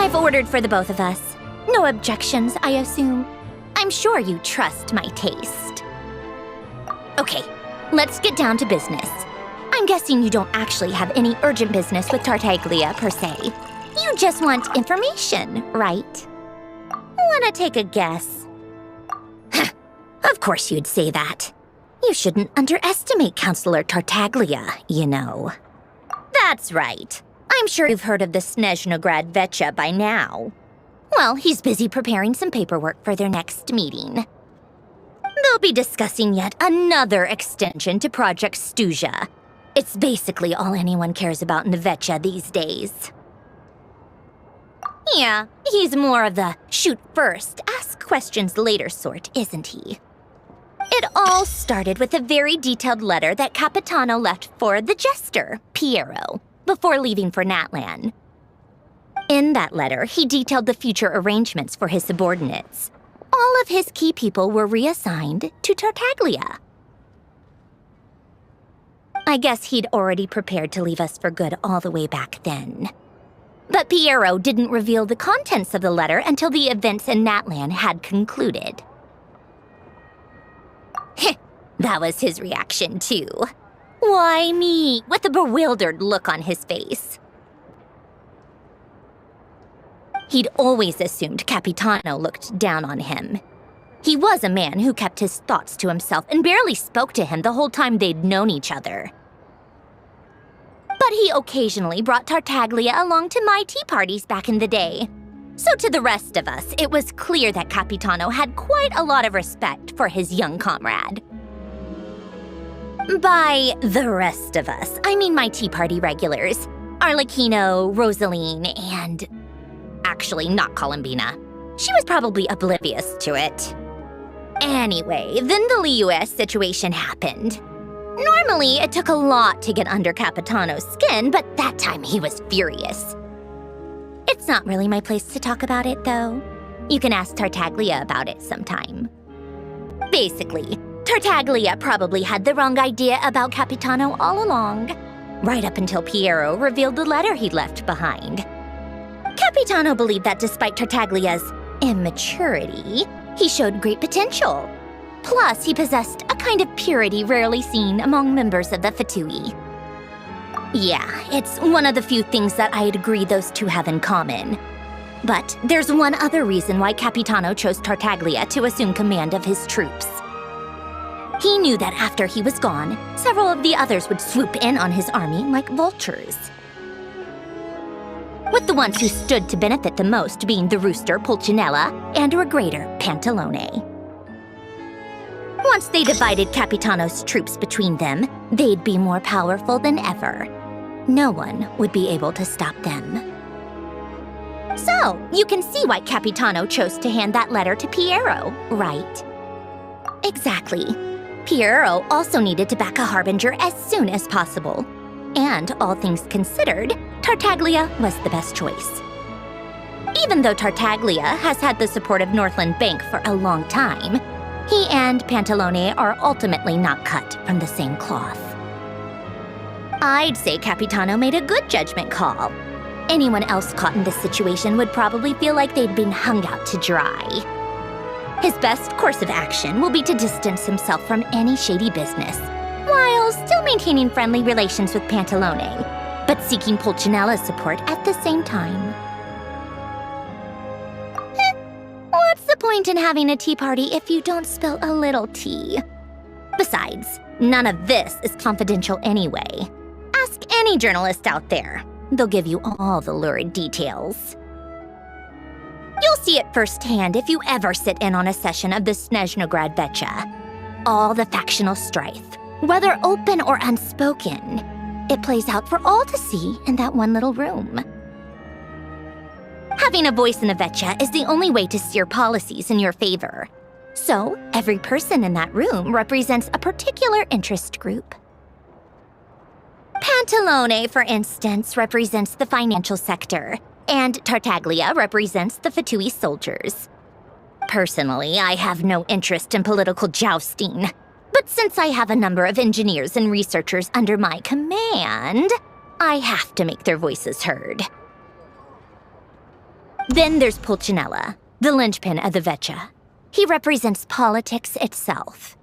I've ordered for the both of us. No objections, I assume. I'm sure you trust my taste. Okay, let's get down to business. I'm guessing you don't actually have any urgent business with Tartaglia, per se. You just want information, right? Wanna take a guess? Of course you'd say that. You shouldn't underestimate Counselor Tartaglia, you know. That's right. I'm sure you've heard of the Snezhnaya by now. Well, he's busy preparing some paperwork for their next meeting. They'll be discussing yet another extension to Project Snezhnaya. It's basically all anyone cares about in the Vetcha these days. Yeah, he's more of the shoot first, ask questions later sort, isn't he? It all started with a very detailed letter that Capitano left for the jester, Piero, before leaving for Natlan. In that letter, he detailed the future arrangements for his subordinates. All of his key people were reassigned to Tartaglia. I guess he'd already prepared to leave us for good all the way back then. But Piero didn't reveal the contents of the letter until the events in Natlan had concluded. That was his reaction, too. Why me? With a bewildered look on his face. He'd always assumed Capitano looked down on him. He was a man who kept his thoughts to himself and barely spoke to him the whole time they'd known each other. But he occasionally brought Tartaglia along to my tea parties back in the day. So to the rest of us, it was clear that Capitano had quite a lot of respect for his young comrade. By the rest of us, I mean my tea party regulars. Arlecchino, Rosaline, and... actually, not Columbina. She was probably oblivious to it. Anyway, then the Liues situation happened. Normally, it took a lot to get under Capitano's skin, but that time he was furious. It's not really my place to talk about it, though. You can ask Tartaglia about it sometime. Basically, Tartaglia probably had the wrong idea about Capitano all along, right up until Piero revealed the letter he'd left behind. Capitano believed that despite Tartaglia's immaturity, he showed great potential. Plus, he possessed a kind of purity rarely seen among members of the Fatui. Yeah, it's one of the few things that I'd agree those two have in common. But there's one other reason why Capitano chose Tartaglia to assume command of his troops. He knew that after he was gone, several of the others would swoop in on his army like vultures. With the ones who stood to benefit the most being the rooster Pulcinella and Regrator Pantalone. Once they divided Capitano's troops between them, they'd be more powerful than ever. No one would be able to stop them. So, you can see why Capitano chose to hand that letter to Piero, right? Exactly. Piero also needed to back a harbinger as soon as possible. And, all things considered, Tartaglia was the best choice. Even though Tartaglia has had the support of Northland Bank for a long time, he and Pantalone are ultimately not cut from the same cloth. I'd say Capitano made a good judgment call. Anyone else caught in this situation would probably feel like they'd been hung out to dry. His best course of action will be to distance himself from any shady business, while still maintaining friendly relations with Pantalone, but seeking Pulcinella's support at the same time. What's the point in having a tea party if you don't spill a little tea? Besides, none of this is confidential anyway. Ask any journalist out there. They'll give you all the lurid details. You'll see it firsthand if you ever sit in on a session of the Snezhnaya. All the factional strife, whether open or unspoken, it plays out for all to see in that one little room. Having a voice in the Vetcha is the only way to steer policies in your favor. So, every person in that room represents a particular interest group. Pantalone, for instance, represents the financial sector, and Tartaglia represents the Fatui soldiers. Personally, I have no interest in political jousting, but since I have a number of engineers and researchers under my command, I have to make their voices heard. Then there's Pulcinella, the linchpin of the Vecha. He represents politics itself.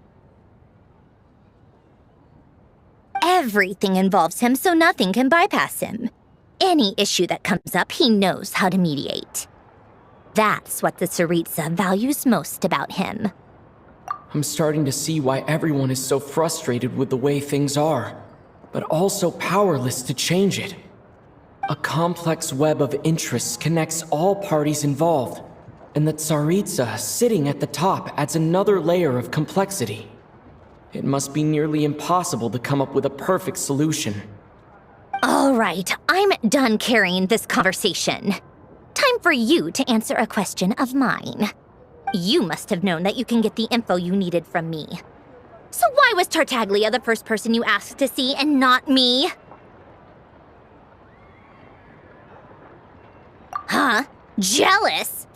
Everything involves him, so nothing can bypass him. Any issue that comes up, he knows how to mediate. That's what the Tsaritsa values most about him. I'm starting to see why everyone is so frustrated with the way things are, but also powerless to change it. A complex web of interests connects all parties involved, and the Tsaritsa sitting at the top adds another layer of complexity. It must be nearly impossible to come up with a perfect solution. All right, I'm done carrying this conversation. Time for you to answer a question of mine. You must have known that you can get the info you needed from me. So why was Tartaglia the first person you asked to see and not me? Huh? Jealous?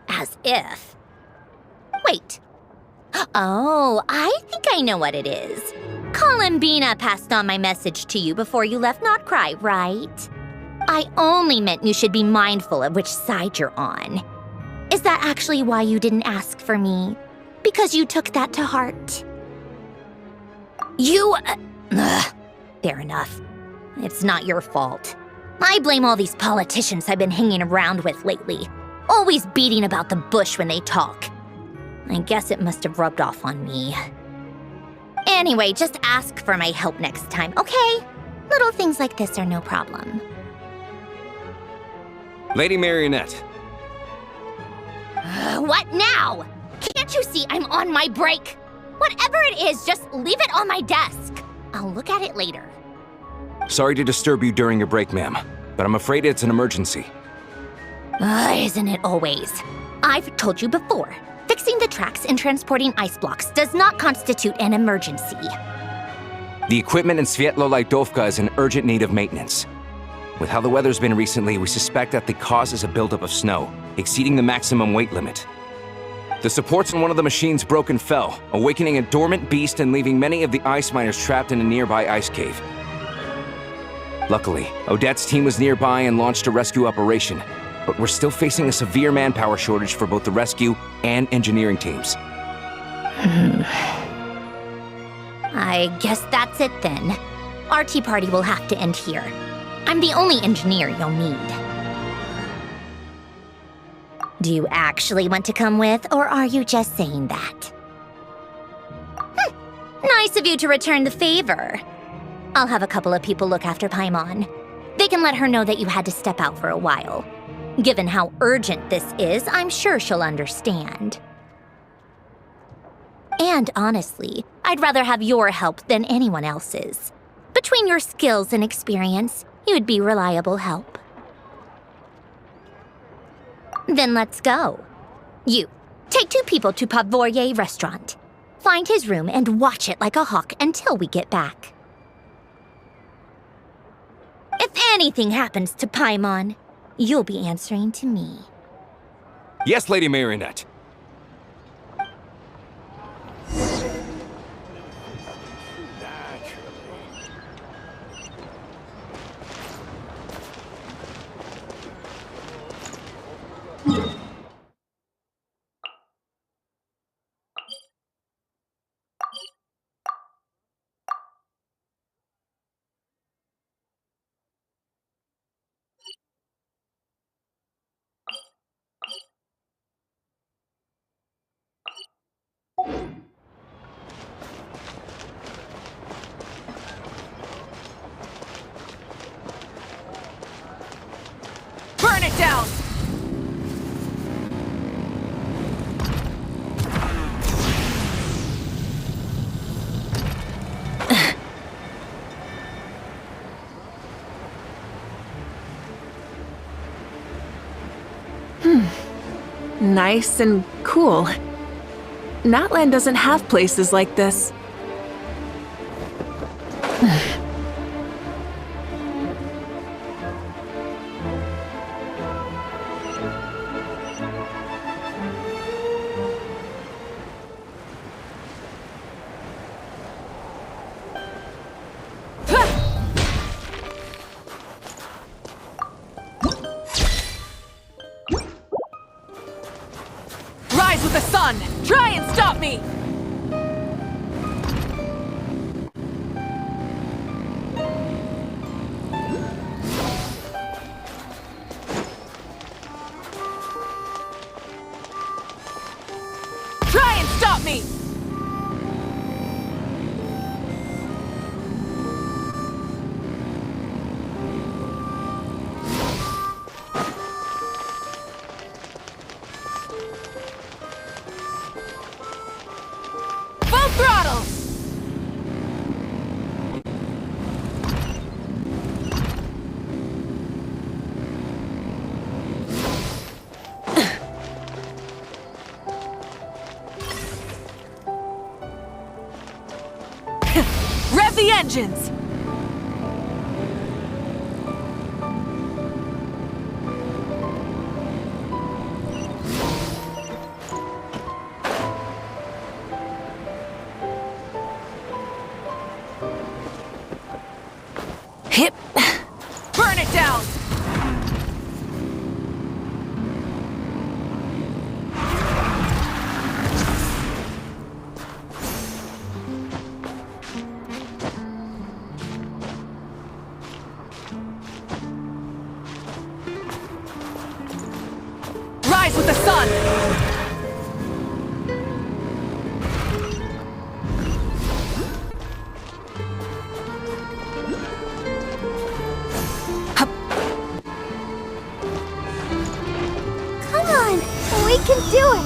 As if. Wait. Oh, I think I know what it is. Columbina passed on my message to you before you left Notcry, right? I only meant you should be mindful of which side you're on. Is that actually why you didn't ask for me? Because you took that to heart? Fair enough. It's not your fault. I blame all these politicians I've been hanging around with lately. Always beating about the bush when they talk. I guess it must have rubbed off on me. Anyway, just ask for my help next time, okay? Little things like this are no problem. Lady Marionette. What now? Can't you see I'm on my break? Whatever it is, just leave it on my desk. I'll look at it later. Sorry to disturb you during your break, ma'am, but I'm afraid it's an emergency. Isn't it always? I've told you before. Fixing the tracks and transporting ice blocks does not constitute an emergency. The equipment in Svietlo-Laidovka is in urgent need of maintenance. With how the weather's been recently, we suspect that the cause is a buildup of snow, exceeding the maximum weight limit. The supports on one of the machines broke and fell, awakening a dormant beast and leaving many of the ice miners trapped in a nearby ice cave. Luckily, Odette's team was nearby and launched a rescue operation, but we're still facing a severe manpower shortage for both the rescue and engineering teams. I guess that's it then. Our tea party will have to end here. I'm the only engineer you'll need. Do you actually want to come with, or are you just saying that? Nice of you to return the favor. I'll have a couple of people look after Paimon. They can let her know that you had to step out for a while. Given how urgent this is, I'm sure she'll understand. And honestly, I'd rather have your help than anyone else's. Between your skills and experience, you'd be reliable help. Then let's go. You, take 2 people to Pavoyer restaurant. Find his room and watch it like a hawk until we get back. If anything happens to Paimon, you'll be answering to me. Yes, Lady Marionette. Burn it down! Nice and cool. Natlan doesn't have places like this. with the sun! Try and stop me! Try and stop me! Full throttle! Rev the engines! Hip. Burn it down! Rise with the sun! Come on, we can do it!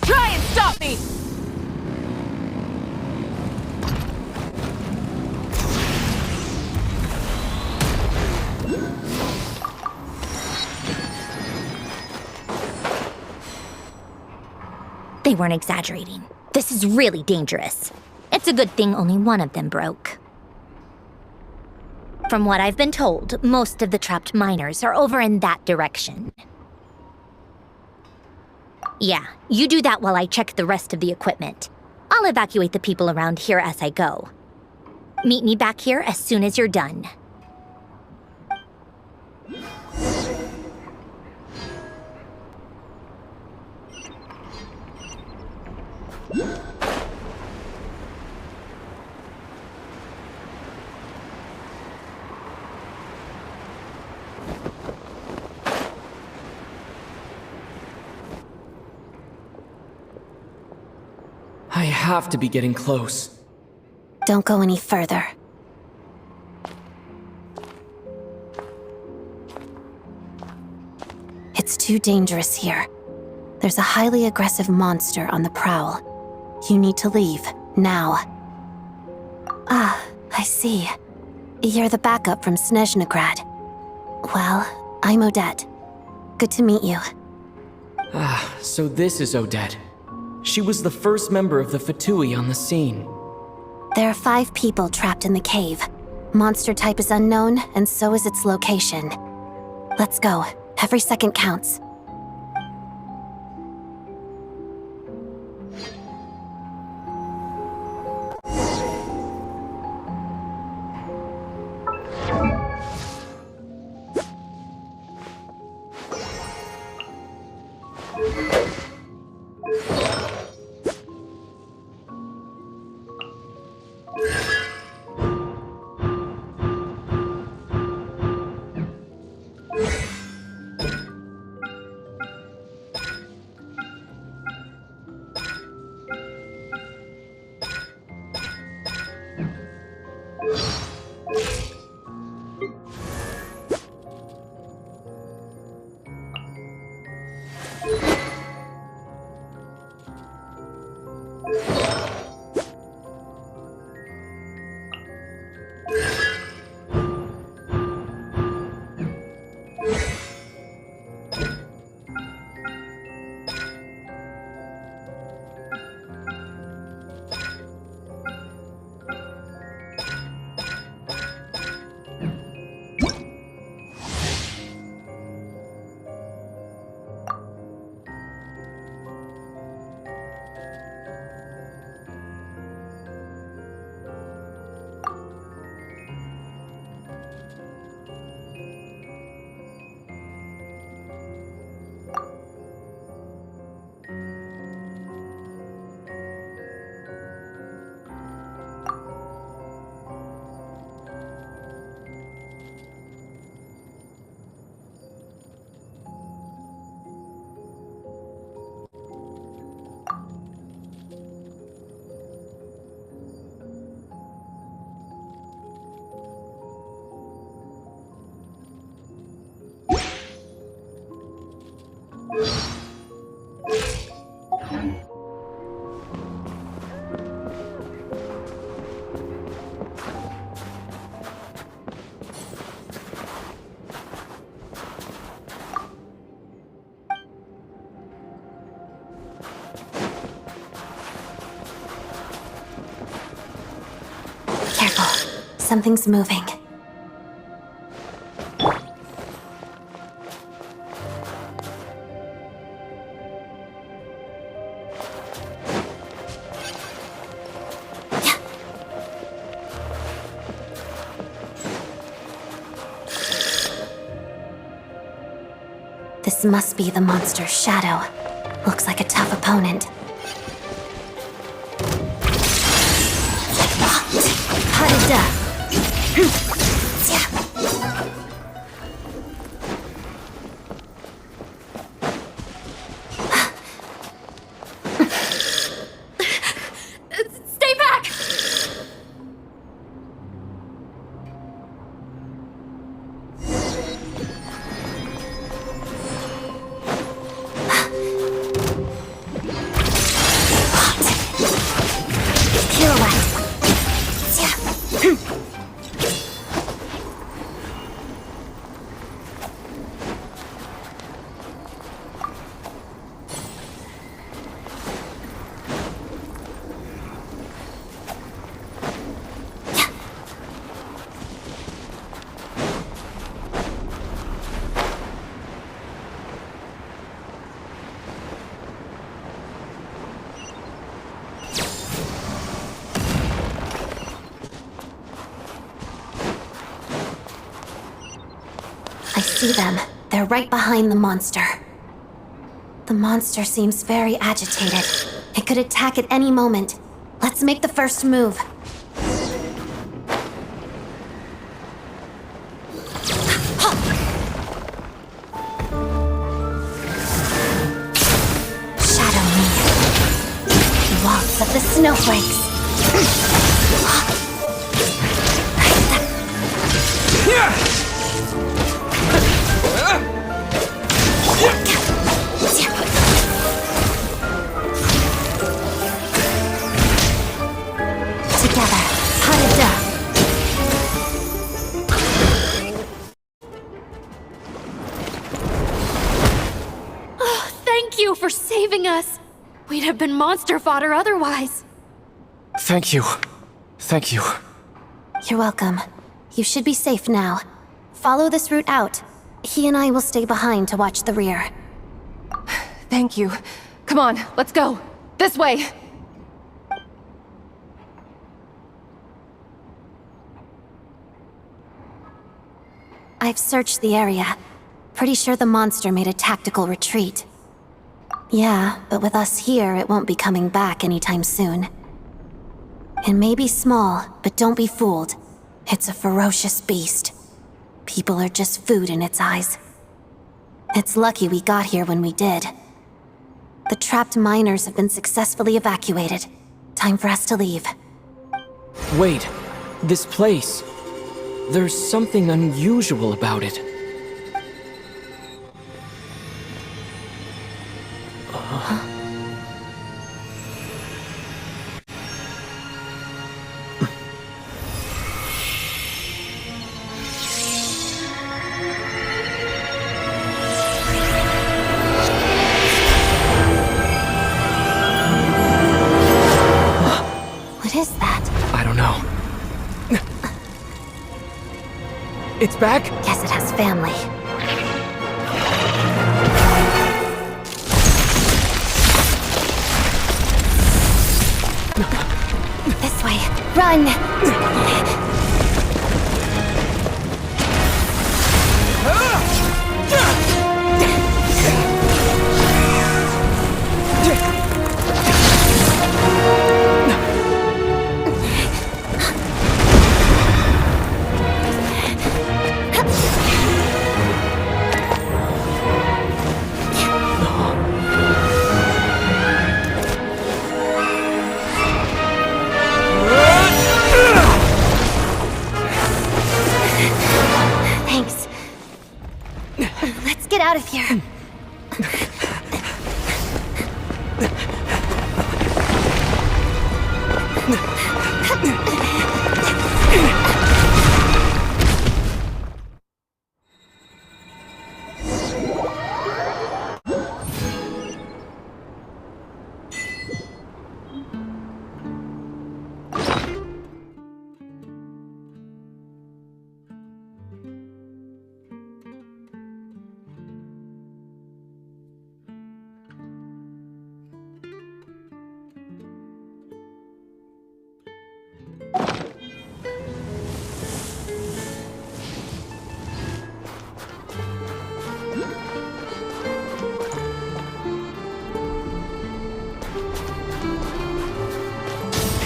Try and stop me! They weren't exaggerating. This is really dangerous. It's a good thing only one of them broke. From what I've been told, most of the trapped miners are over in that direction. Yeah, you do that while I check the rest of the equipment. I'll evacuate the people around here as I go. Meet me back here as soon as you're done. I have to be getting close. Don't go any further. It's too dangerous here. There's a highly aggressive monster on the prowl. You need to leave, now. Ah, I see. You're the backup from Snezhnaya. Well, I'm Odette. Good to meet you. Ah, so this is Odette. She was the first member of the Fatui on the scene. There are 5 people trapped in the cave. Monster type is unknown, and so is its location. Let's go. Every second counts. Something's moving. This must be the monster's shadow. Looks like a tough opponent. Stay back! I see them. They're right behind the monster. The monster seems very agitated. It could attack at any moment. Let's make the first move. Shadow me. Waltz of the snowflakes. Together, Harada. Thank you for saving us. We'd have been monster fodder otherwise. Thank you. Thank you. You're welcome. You should be safe now. Follow this route out. He and I will stay behind to watch the rear. Thank you. Come on, let's go. This way. I've searched the area. Pretty sure the monster made a tactical retreat. Yeah, but with us here, it won't be coming back anytime soon. It may be small, but don't be fooled. It's a ferocious beast. People are just food in its eyes. It's lucky we got here when we did. The trapped miners have been successfully evacuated. Time for us to leave. Wait, this place. There's something unusual about it. What is that? I don't know. It's back? Guess it has family. This way. Run! Thanks. Let's get out of here.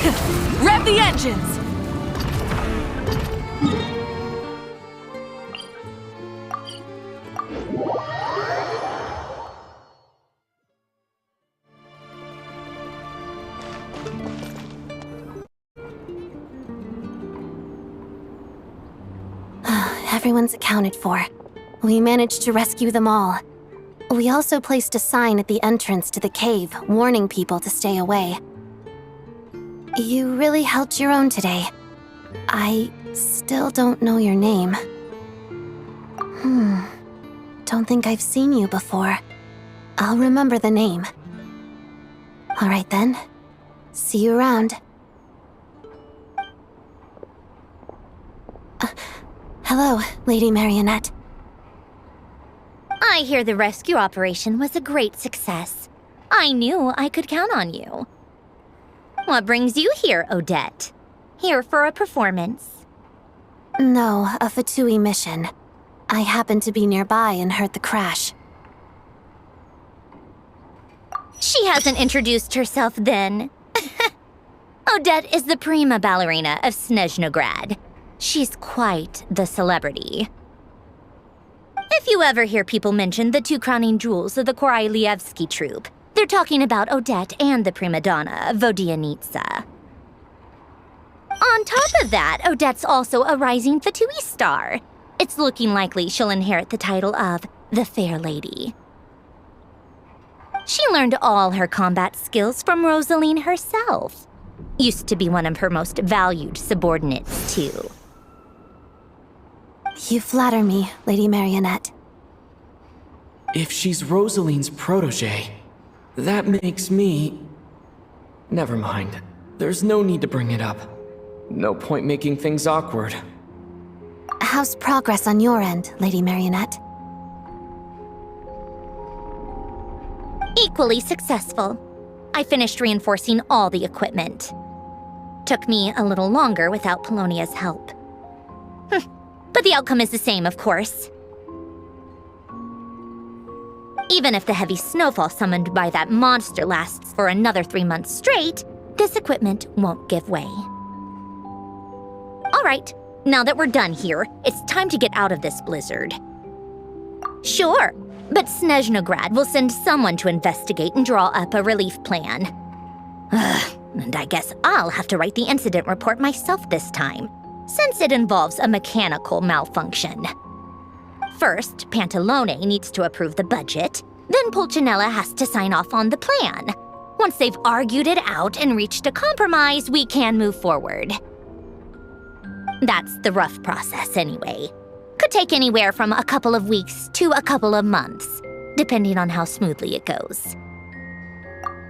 Rev the engines! Everyone's accounted for. We managed to rescue them all. We also placed a sign at the entrance to the cave, warning people to stay away. You really held your own today. I still don't know your name. Don't think I've seen you before. I'll remember the name. Alright then. See you around. Hello, Lady Marionette. I hear the rescue operation was a great success. I knew I could count on you. What brings you here, Odette? Here for a performance? No, a Fatui mission. I happened to be nearby and heard the crash. She hasn't introduced herself then. Odette is the prima ballerina of Snezhnograd. She's quite the celebrity. If you ever hear people mention the two crowning jewels of the Korailievsky troupe, they're talking about Odette and the prima donna, Vodianitsa. On top of that, Odette's also a rising Fatui star. It's looking likely she'll inherit the title of the Fair Lady. She learned all her combat skills from Rosaline herself. Used to be one of her most valued subordinates, too. You flatter me, Lady Marionette. If she's Rosaline's protege, that makes me... Never mind. There's no need to bring it up. No point making things awkward. How's progress on your end, Lady Marionette? Equally successful. I finished reinforcing all the equipment. Took me a little longer without Polonia's help. But the outcome is the same, of course. Even if the heavy snowfall summoned by that monster lasts for another 3 months straight, this equipment won't give way. All right, now that we're done here, it's time to get out of this blizzard. Sure, but Snezhnograd will send someone to investigate and draw up a relief plan. And I guess I'll have to write the incident report myself this time, since it involves a mechanical malfunction. First, Pantalone needs to approve the budget, then Pulcinella has to sign off on the plan. Once they've argued it out and reached a compromise, we can move forward. That's the rough process anyway. Could take anywhere from a couple of weeks to a couple of months, depending on how smoothly it goes.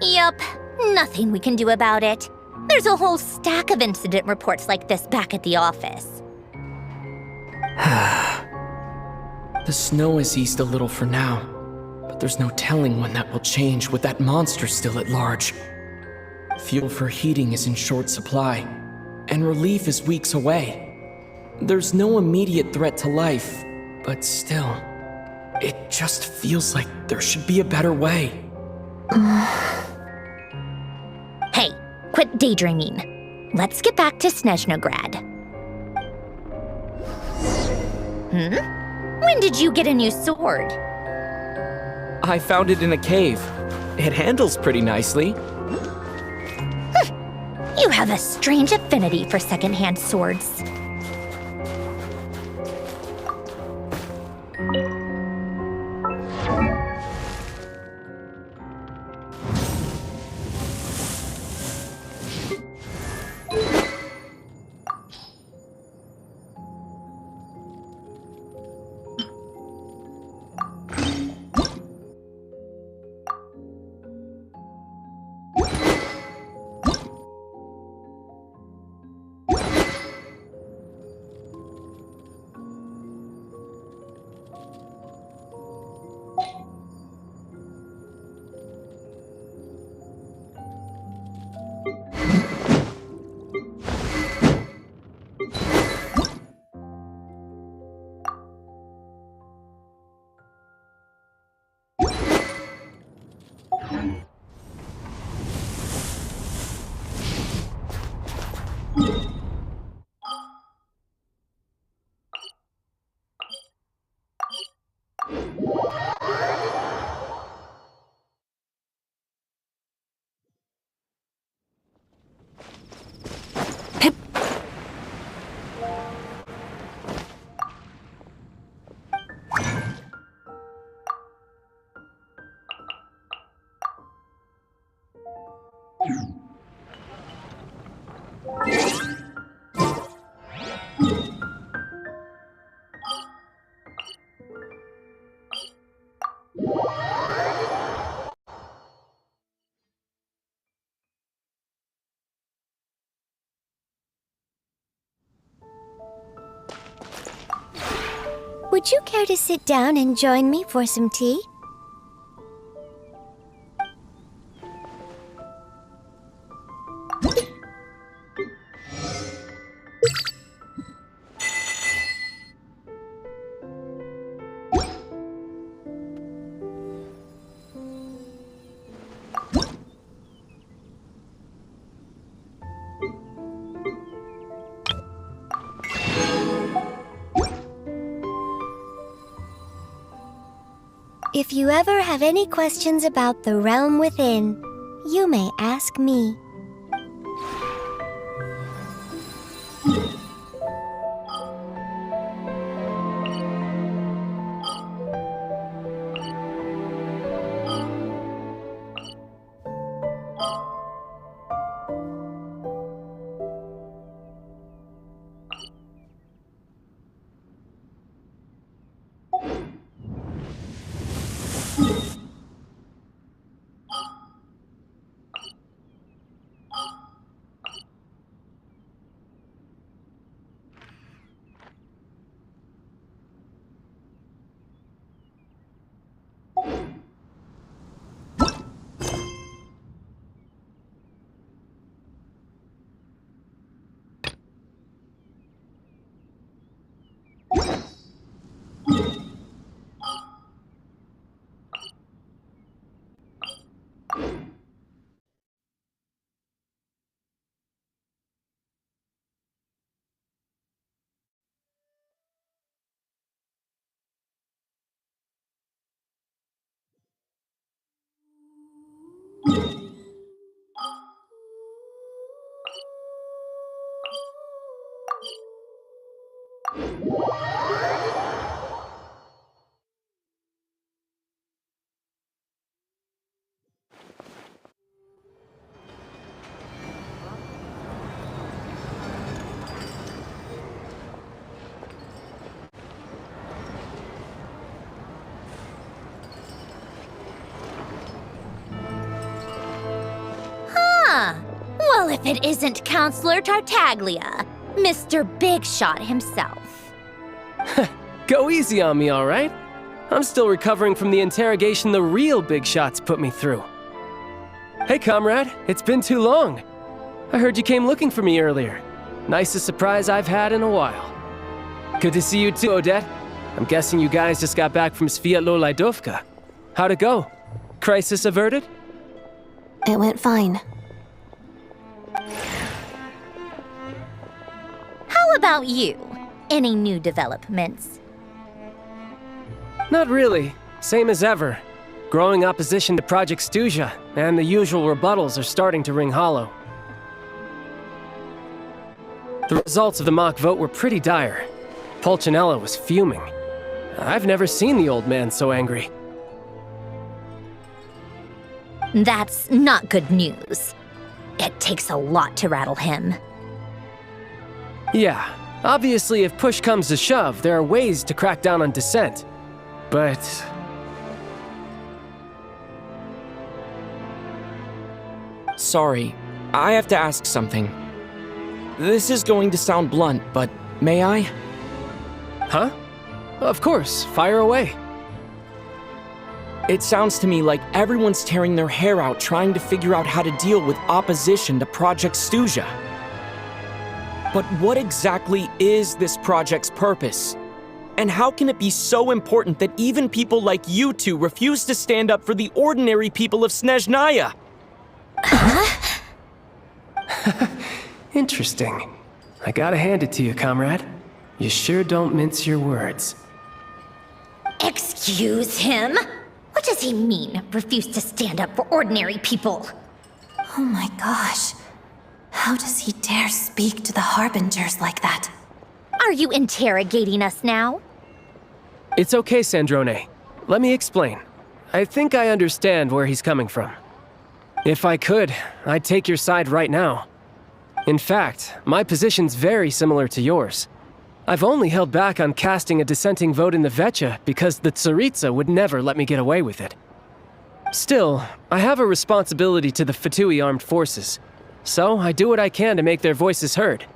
Yup, nothing we can do about it. There's a whole stack of incident reports like this back at the office. The snow has eased a little for now, but there's no telling when that will change with that monster still at large. Fuel for heating is in short supply, and relief is weeks away. There's no immediate threat to life, but still, it just feels like there should be a better way. Hey, quit daydreaming. Let's get back to Snezhnograd. When did you get a new sword? I found it in a cave. It handles pretty nicely. You have a strange affinity for secondhand swords. Would you care to sit down and join me for some tea? If you ever have any questions about the realm within, you may ask me. Well, if it isn't Counselor Tartaglia, Mr. Big Shot himself. Go easy on me, all right? I'm still recovering from the interrogation the real Big Shots put me through. Hey, comrade, it's been too long. I heard you came looking for me earlier. Nicest surprise I've had in a while. Good to see you too, Odette. I'm guessing you guys just got back from Sviatlo-Laidovka. How'd it go? Crisis averted? It went fine. How about you? Any new developments? Not really. Same as ever. Growing opposition to Project Stuzha, and the usual rebuttals are starting to ring hollow. The results of the mock vote were pretty dire. Pulcinella was fuming. I've never seen the old man so angry. That's not good news. It takes a lot to rattle him. Yeah, obviously if push comes to shove, there are ways to crack down on dissent. But... Sorry, I have to ask something. This is going to sound blunt, but may I? Huh? Of course, fire away. It sounds to me like everyone's tearing their hair out trying to figure out how to deal with opposition to Project Stuzha. But what exactly is this project's purpose? And how can it be so important that even people like you two refuse to stand up for the ordinary people of Snezhnaya? Interesting. I gotta hand it to you, comrade. You sure don't mince your words. Excuse him? What does he mean, refuse to stand up for ordinary people? Oh my gosh. How does he dare speak to the Harbingers like that? Are you interrogating us now? It's okay, Sandrone. Let me explain. I think I understand where he's coming from. If I could, I'd take your side right now. In fact, my position's very similar to yours. I've only held back on casting a dissenting vote in the Vecha because the Tsaritsa would never let me get away with it. Still, I have a responsibility to the Fatui armed forces, so I do what I can to make their voices heard.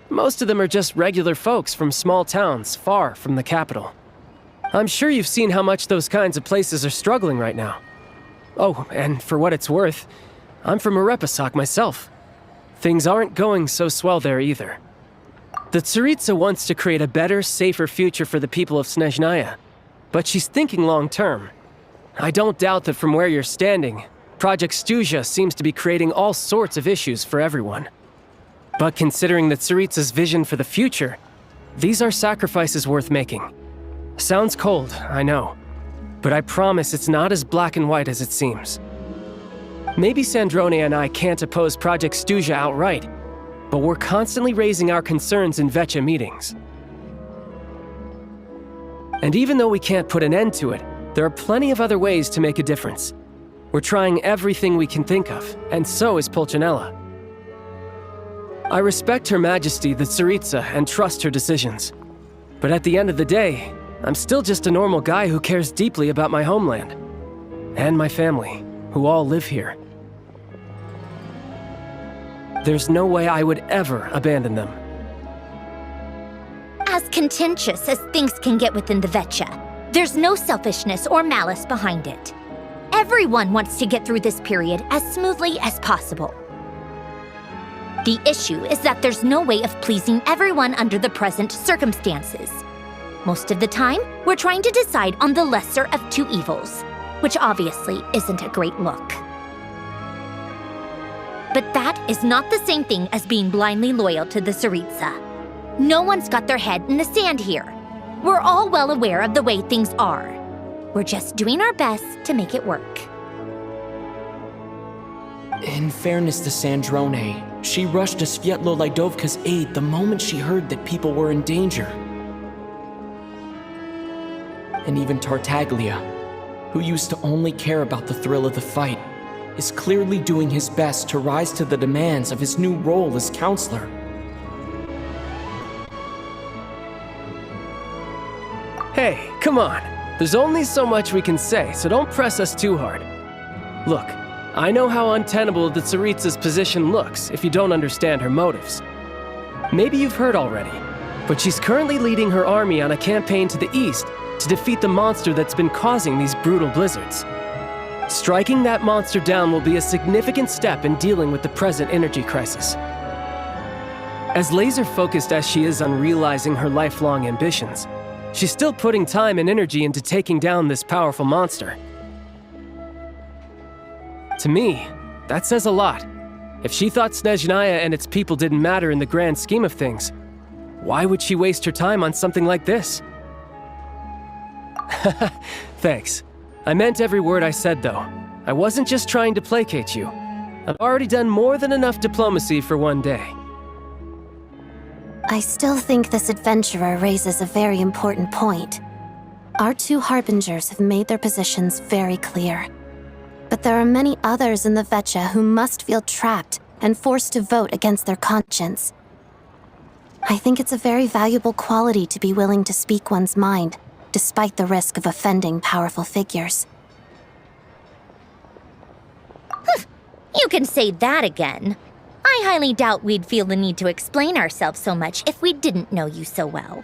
Most of them are just regular folks from small towns far from the capital. I'm sure you've seen how much those kinds of places are struggling right now. Oh, and for what it's worth, I'm from Arepasak myself. Things aren't going so swell there either. The Tsaritsa wants to create a better, safer future for the people of Snezhnaya, but she's thinking long-term. I don't doubt that from where you're standing, Project Stuzha seems to be creating all sorts of issues for everyone. But considering the Tsaritsa's vision for the future, these are sacrifices worth making. Sounds cold, I know, but I promise it's not as black and white as it seems. Maybe Snezhnaya and I can't oppose Project Stuzha outright, but we're constantly raising our concerns in Vecha meetings. And even though we can't put an end to it, there are plenty of other ways to make a difference. We're trying everything we can think of, and so is Pulcinella. I respect Her Majesty the Tsaritsa and trust her decisions. But at the end of the day, I'm still just a normal guy who cares deeply about my homeland. And my family, who all live here. There's no way I would ever abandon them. As contentious as things can get within the Vecha, there's no selfishness or malice behind it. Everyone wants to get through this period as smoothly as possible. The issue is that there's no way of pleasing everyone under the present circumstances. Most of the time, we're trying to decide on the lesser of two evils, which obviously isn't a great look. But that is not the same thing as being blindly loyal to the Tsaritsa. No one's got their head in the sand here. We're all well aware of the way things are. We're just doing our best to make it work. In fairness to Snezhnaya, she rushed to Svietlo-Lidovka's aid the moment she heard that people were in danger. And even Tartaglia, who used to only care about the thrill of the fight, is clearly doing his best to rise to the demands of his new role as counselor. Hey, come on. There's only so much we can say, so don't press us too hard. Look, I know how untenable the Tsaritsa's position looks if you don't understand her motives. Maybe you've heard already, but she's currently leading her army on a campaign to the east to defeat the monster that's been causing these brutal blizzards. Striking that monster down will be a significant step in dealing with the present energy crisis. As laser-focused as she is on realizing her lifelong ambitions, she's still putting time and energy into taking down this powerful monster. To me, that says a lot. If she thought Snezhnaya and its people didn't matter in the grand scheme of things, why would she waste her time on something like this? Thanks. I meant every word I said, though. I wasn't just trying to placate you. I've already done more than enough diplomacy for one day. I still think this adventurer raises a very important point. Our two harbingers have made their positions very clear. But there are many others in the Vecha who must feel trapped and forced to vote against their conscience. I think it's a very valuable quality to be willing to speak one's mind, despite the risk of offending powerful figures. You can say that again. I highly doubt we'd feel the need to explain ourselves so much if we didn't know you so well.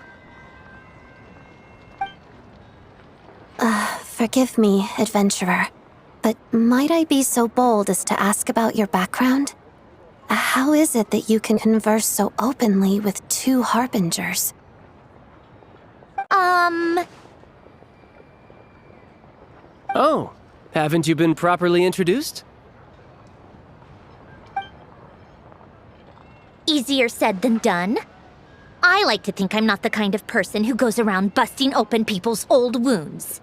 Forgive me, adventurer, but might I be so bold as to ask about your background? How is it that you can converse so openly with two harbingers? Oh, haven't you been properly introduced? Easier said than done. I like to think I'm not the kind of person who goes around busting open people's old wounds.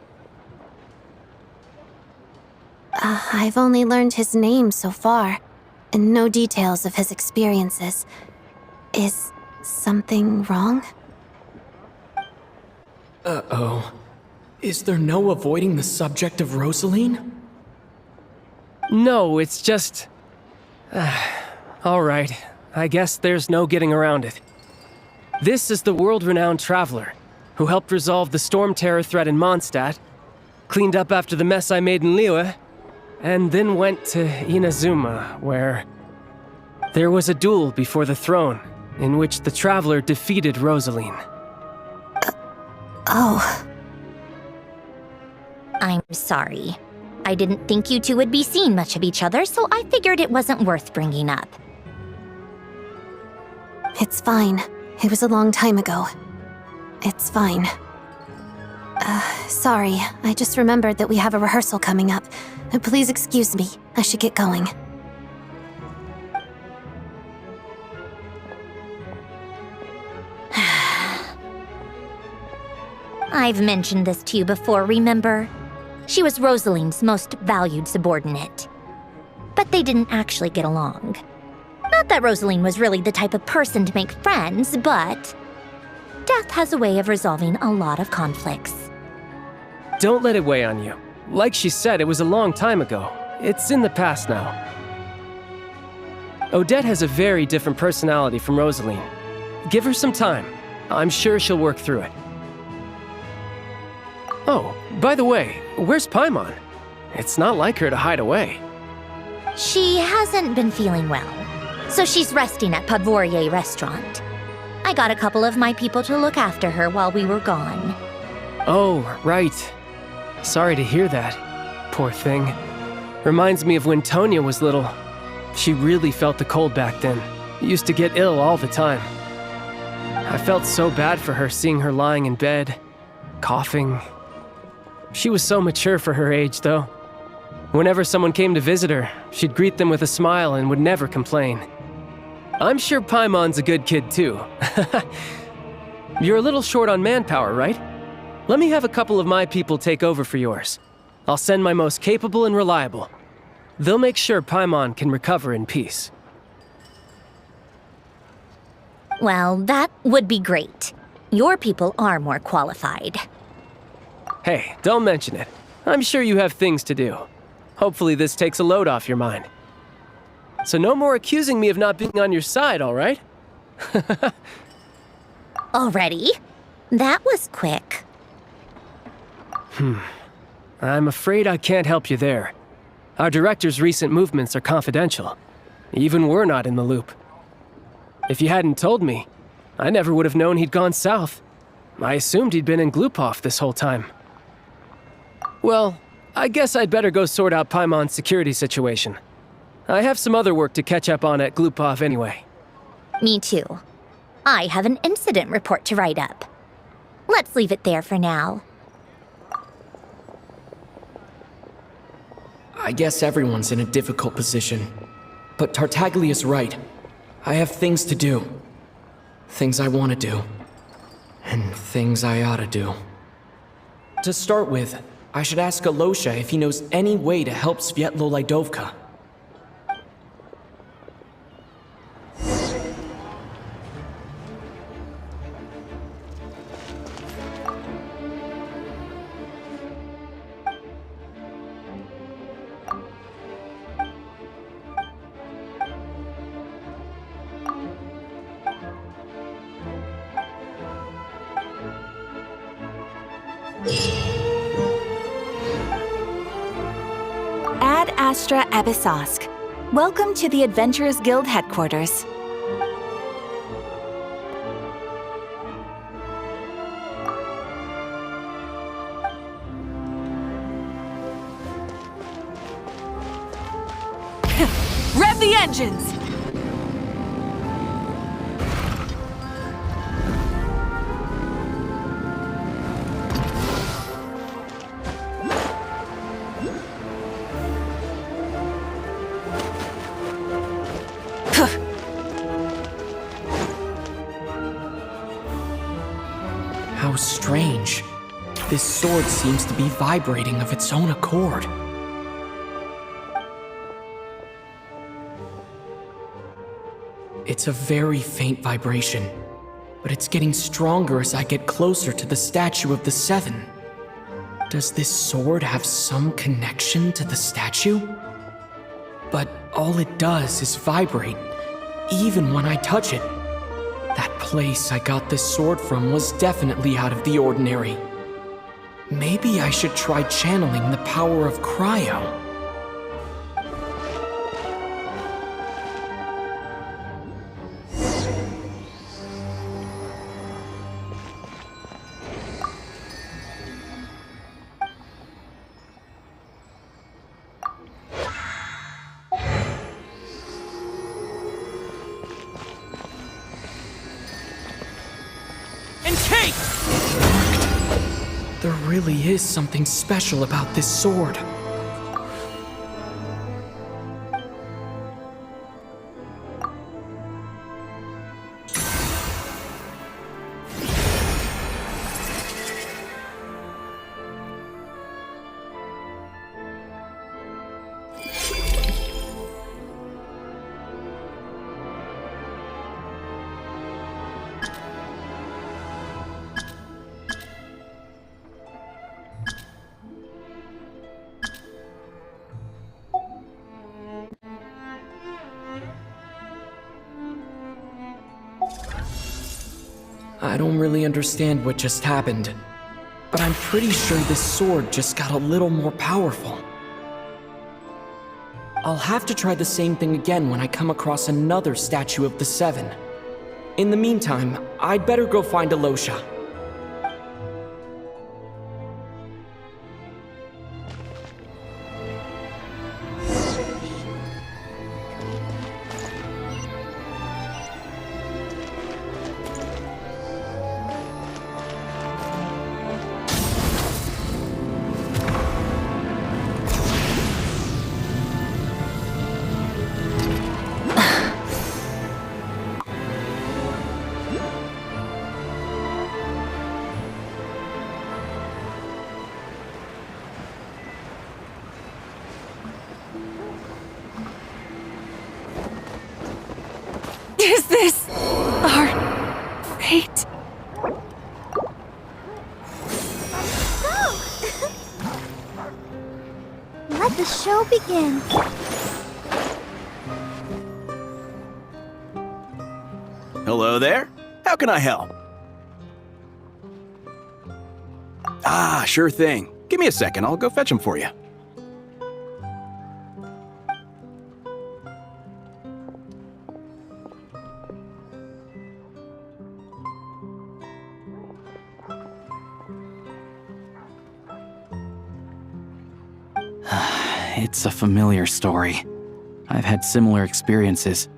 I've only learned his name so far, and no details of his experiences. Is something wrong? Uh-oh. Is there no avoiding the subject of Rosaline? No, it's just... all right. I guess there's no getting around it. This is the world-renowned traveler, who helped resolve the storm terror threat in Mondstadt, cleaned up after the mess I made in Liyue, and then went to Inazuma, where there was a duel before the throne, in which the traveler defeated Rosaline. Oh. I'm sorry. I didn't think you two would be seeing much of each other, so I figured it wasn't worth bringing up. It's fine. It was a long time ago. It's fine. Sorry. I just remembered that we have a rehearsal coming up. Please excuse me. I should get going. I've mentioned this to you before, remember? She was Rosaline's most valued subordinate. But they didn't actually get along. Not that Rosaline was really the type of person to make friends, but death has a way of resolving a lot of conflicts. Don't let it weigh on you. Like she said, it was a long time ago. It's in the past now. Odette has a very different personality from Rosaline. Give her some time. I'm sure she'll work through it. Oh, by the way, where's Paimon? It's not like her to hide away. She hasn't been feeling well, so she's resting at Podvorier restaurant. I got a couple of my people to look after her while we were gone. Oh, right. Sorry to hear that. Poor thing. Reminds me of when Tonya was little. She really felt the cold back then. Used to get ill all the time. I felt so bad for her seeing her lying in bed, coughing. She was so mature for her age, though. Whenever someone came to visit her, she'd greet them with a smile and would never complain. I'm sure Paimon's a good kid, too. You're a little short on manpower, right? Let me have a couple of my people take over for yours. I'll send my most capable and reliable. They'll make sure Paimon can recover in peace. Well, that would be great. Your people are more qualified. Hey, don't mention it. I'm sure you have things to do. Hopefully this takes a load off your mind. So no more accusing me of not being on your side, all right? Already? That was quick. I'm afraid I can't help you there. Our director's recent movements are confidential. Even we're not in the loop. If you hadn't told me, I never would have known he'd gone south. I assumed he'd been in Glupov this whole time. Well, I guess I'd better go sort out Paimon's security situation. I have some other work to catch up on at Glupov anyway. Me too. I have an incident report to write up. Let's leave it there for now. I guess everyone's in a difficult position. But Tartaglia's right. I have things to do. Things I want to do. And things I ought to do. To start with, I should ask Alosha if he knows any way to help Svietlolaidovka. Ad Astra Abyssosque. Welcome to the Adventurers Guild headquarters. Rev the engines! How strange. This sword seems to be vibrating of its own accord. It's a very faint vibration, but it's getting stronger as I get closer to the statue of the Seven. Does this sword have some connection to the statue? But all it does is vibrate, even when I touch it. That place I got this sword from was definitely out of the ordinary. Maybe I should try channeling the power of cryo. There really is something special about this sword. I don't really understand what just happened, but I'm pretty sure this sword just got a little more powerful. I'll have to try the same thing again when I come across another statue of the Seven. In the meantime, I'd better go find Alosha. Is this our fate? Let the show begin. Hello there. How can I help? Ah, sure thing. Give me a second. I'll go fetch him for you. It's a familiar story. I've had similar experiences.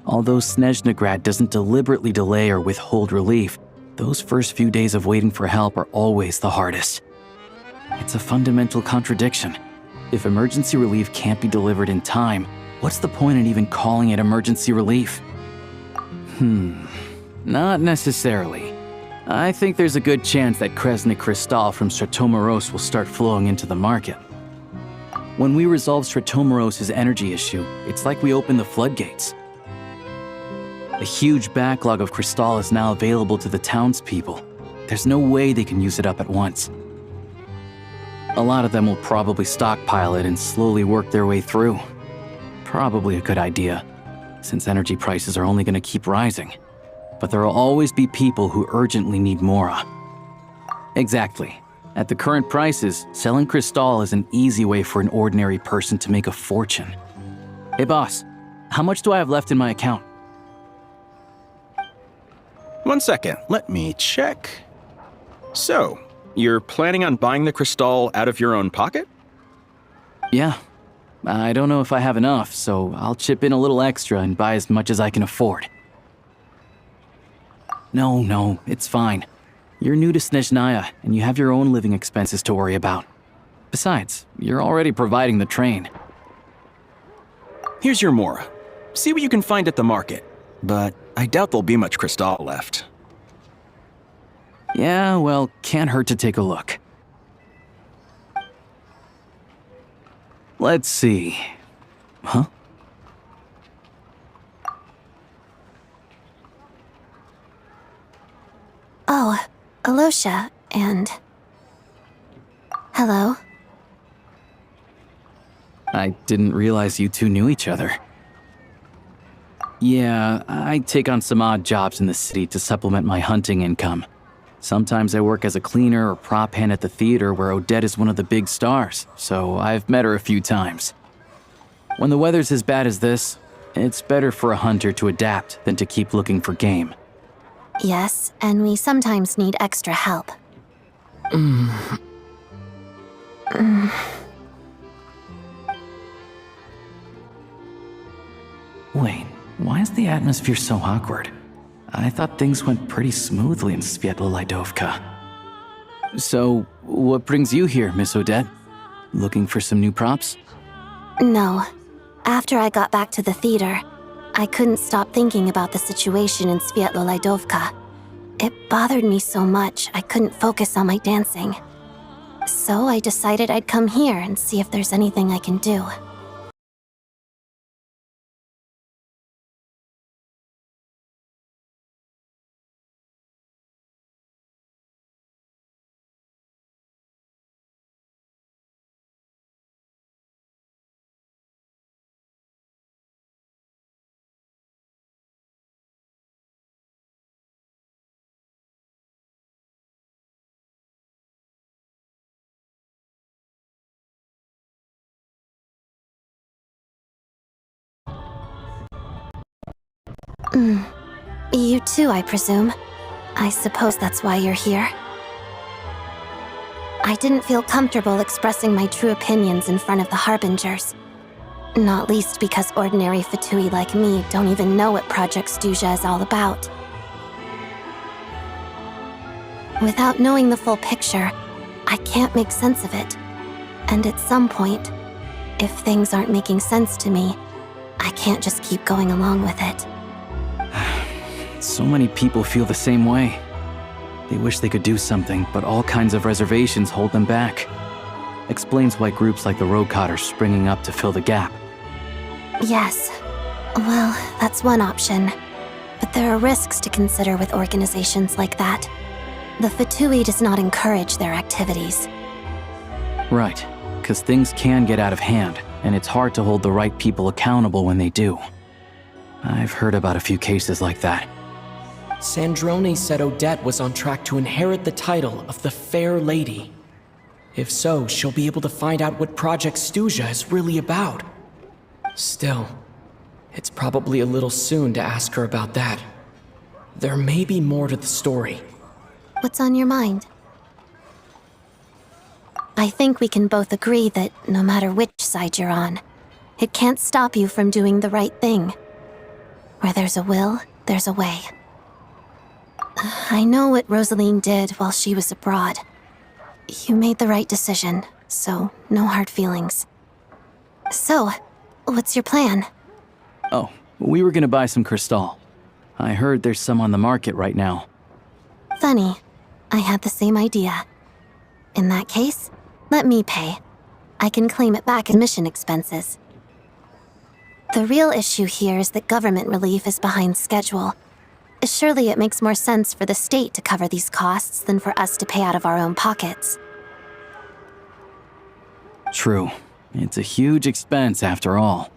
Although Snezhnaya doesn't deliberately delay or withhold relief, those first few days of waiting for help are always the hardest. It's a fundamental contradiction. If emergency relief can't be delivered in time, what's the point in even calling it emergency relief? Not necessarily. I think there's a good chance that Kresny Crystal from Stratomeros will start flowing into the market. When we resolve Stratomeros' energy issue, it's like we open the floodgates. A huge backlog of crystal is now available to the townspeople. There's no way they can use it up at once. A lot of them will probably stockpile it and slowly work their way through. Probably a good idea, since energy prices are only going to keep rising. But there will always be people who urgently need Mora. Exactly. At the current prices, selling crystal is an easy way for an ordinary person to make a fortune. Hey boss, how much do I have left in my account? 1 second, let me check. So, you're planning on buying the crystal out of your own pocket? Yeah. I don't know if I have enough, so I'll chip in a little extra and buy as much as I can afford. No, it's fine. You're new to Snezhnaya, and you have your own living expenses to worry about. Besides, you're already providing the train. Here's your Mora. See what you can find at the market. But I doubt there'll be much crystal left. Yeah, well, can't hurt to take a look. Let's see. Huh? Oh, Alosha, and... Hello? I didn't realize you two knew each other. Yeah, I take on some odd jobs in the city to supplement my hunting income. Sometimes I work as a cleaner or prop hand at the theater where Odette is one of the big stars, so I've met her a few times. When the weather's as bad as this, it's better for a hunter to adapt than to keep looking for game. Yes, and we sometimes need extra help. Wait, why is the atmosphere so awkward? I thought things went pretty smoothly in Svietlolaidovka. So, what brings you here, Miss Odette? Looking for some new props? No. After I got back to the theater, I couldn't stop thinking about the situation in Svietlolaidovka. It bothered me so much I couldn't focus on my dancing. So I decided I'd come here and see if there's anything I can do. You too, I presume. I suppose that's why you're here. I didn't feel comfortable expressing my true opinions in front of the Harbingers. Not least because ordinary Fatui like me don't even know what Project Snezhnaya is all about. Without knowing the full picture, I can't make sense of it. And at some point, if things aren't making sense to me, I can't just keep going along with it. So many people feel the same way. They wish they could do something, but all kinds of reservations hold them back. Explains why groups like the Roadcott are springing up to fill the gap. Yes. Well, that's one option. But there are risks to consider with organizations like that. The Fatui does not encourage their activities. Right, because things can get out of hand, and it's hard to hold the right people accountable when they do. I've heard about a few cases like that. Sandrone said Odette was on track to inherit the title of the Fair Lady. If so, she'll be able to find out what Project Snezhnaya is really about. Still, it's probably a little soon to ask her about that. There may be more to the story. What's on your mind? I think we can both agree that no matter which side you're on, it can't stop you from doing the right thing. Where there's a will, there's a way. I know what Rosaline did while she was abroad. You made the right decision, so no hard feelings. So, what's your plan? Oh, we were gonna buy some Crystal. I heard there's some on the market right now. Funny. I had the same idea. In that case, let me pay. I can claim it back as mission expenses. The real issue here is that government relief is behind schedule. Surely it makes more sense for the state to cover these costs than for us to pay out of our own pockets. True. It's a huge expense after all.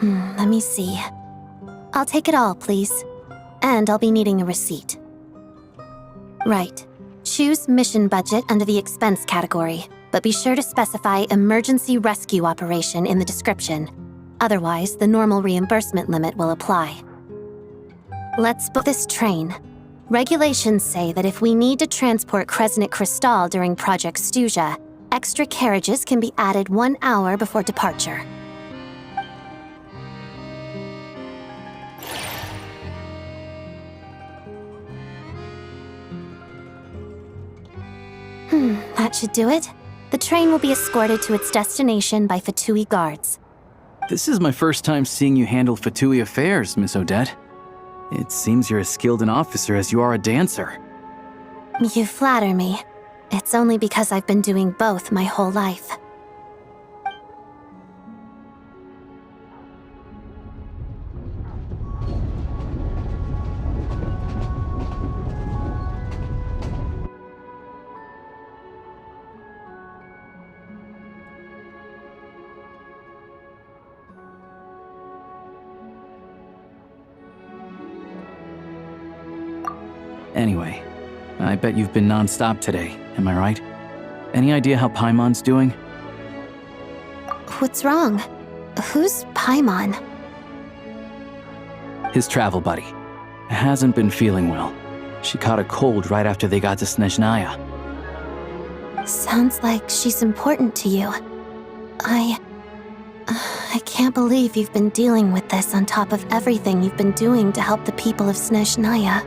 Let me see. I'll take it all, please. And I'll be needing a receipt. Right. Choose mission budget under the expense category, but be sure to specify emergency rescue operation in the description. Otherwise, the normal reimbursement limit will apply. Let's book this train. Regulations say that if we need to transport Kresnik Crystal during Project Snezhnaya, extra carriages can be added 1 hour before departure. That should do it. The train will be escorted to its destination by Fatui guards. This is my first time seeing you handle Fatui affairs, Miss Odette. It seems you're as skilled an officer as you are a dancer. You flatter me. It's only because I've been doing both my whole life. Anyway, I bet you've been non-stop today, am I right? Any idea how Paimon's doing? What's wrong? Who's Paimon? his travel buddy. Hasn't been feeling well. She caught a cold right after they got to Snezhnaya. Sounds like she's important to you. I can't believe you've been dealing with this on top of everything you've been doing to help the people of Snezhnaya.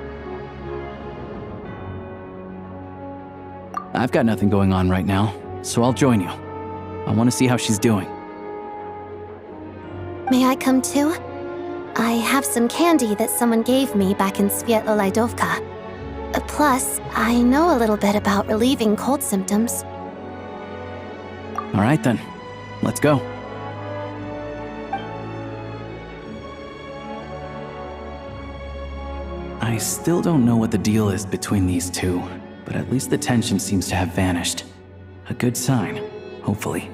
I've got nothing going on right now, so I'll join you. I want to see how she's doing. May I come too? I have some candy that someone gave me back in Svietlo-Laidovka. Plus, I know a little bit about relieving cold symptoms. All right then, let's go. I still don't know what the deal is between these two, but at least the tension seems to have vanished. A good sign, hopefully.